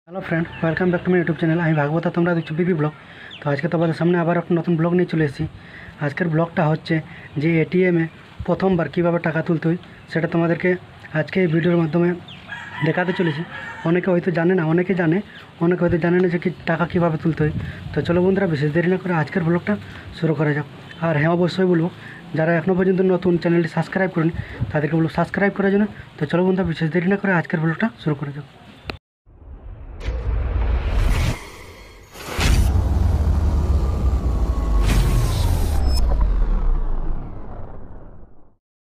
Hello friend, welcome back to my YouTube channel. আমি ভাগবত, তোমরা দেখছো বিবি ব্লগ। তো আজকে তোমাদের সামনে আবার একটা নতুন ব্লগ নিয়ে চলে এসেছি। আজকের ব্লগটা হচ্ছে যে এটিএমে প্রথমবার কীভাবে টাকা তুলতে হয় সেটা তোমাদেরকে আজকে এই ভিডিওর মাধ্যমে দেখাতে চলেছি। অনেকে হয়তো জানে না, অনেকে জানে, অনেকে হয়তো জানে না যে টাকা কীভাবে তুলতে হয়। তো চলো বন্ধুরা, বিশেষ দেরি না করে আজকের ব্লগটা শুরু করা যাক। আর হ্যাঁ, অবশ্যই বলবো যারা এখনও পর্যন্ত নতুন চ্যানেলটি সাবস্ক্রাইব করেনি তাদেরকে বলবো সাবস্ক্রাইব করার জন্য। তো চলো বন্ধুরা, বিশেষ দেরি না করে আজকের ব্লগটা শুরু করা যাক।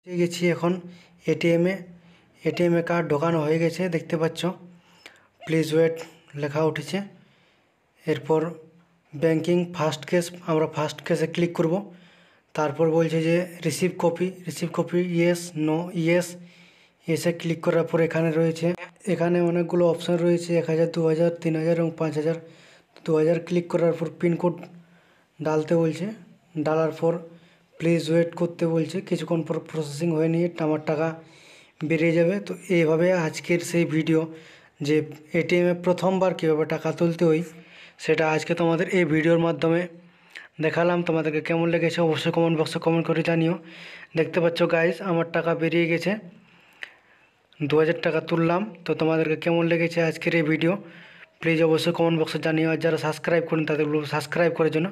গেছি এখন এটিএমে কার্ড ঢোকানো হয়ে গেছে, দেখতে পাচ্ছ। প্লিজ ওয়েট লেখা উঠেছে। এরপর ব্যাংকিং ফার্স্ট কেস, আমরা ফার্স্ট কেসে ক্লিক করব। তারপর বলছে যে receive copy yes, no, yes. এসে ক্লিক করার পর এখানে অনেকগুলো অপশান রয়েছে, 1000, 2000, 3000 এবং 5000। 2000 ক্লিক করার পর পিনকোড ডালতে বলছে। ডালার পর প্লিজ ওয়েট করতে বলছে। কিছুক্ষণ পর প্রসেসিং হয়ে নিয়ে আমার টাকা বেরিয়ে যাবে। তো এইভাবে আজকের সেই ভিডিও যে এটিএমে প্রথমবার কীভাবে টাকা তুলতে হয় সেটা আজকে তোমাদের এই ভিডিওর মাধ্যমে দেখালাম। তোমাদেরকে কেমন লেগেছে অবশ্যই কমেন্ট বক্সে কমেন্ট করে জানিও। দেখতে পাচ্ছ গাইস, আমার টাকা বেরিয়ে গেছে, 2000 টাকা তুললাম। তো তোমাদেরকে কেমন লেগেছে আজকের এই ভিডিও প্লিজ অবশ্যই কমেন্ট বক্সে জানিও। আর যারা সাবস্ক্রাইব করেন তাদের সাবস্ক্রাইব করার জন্য।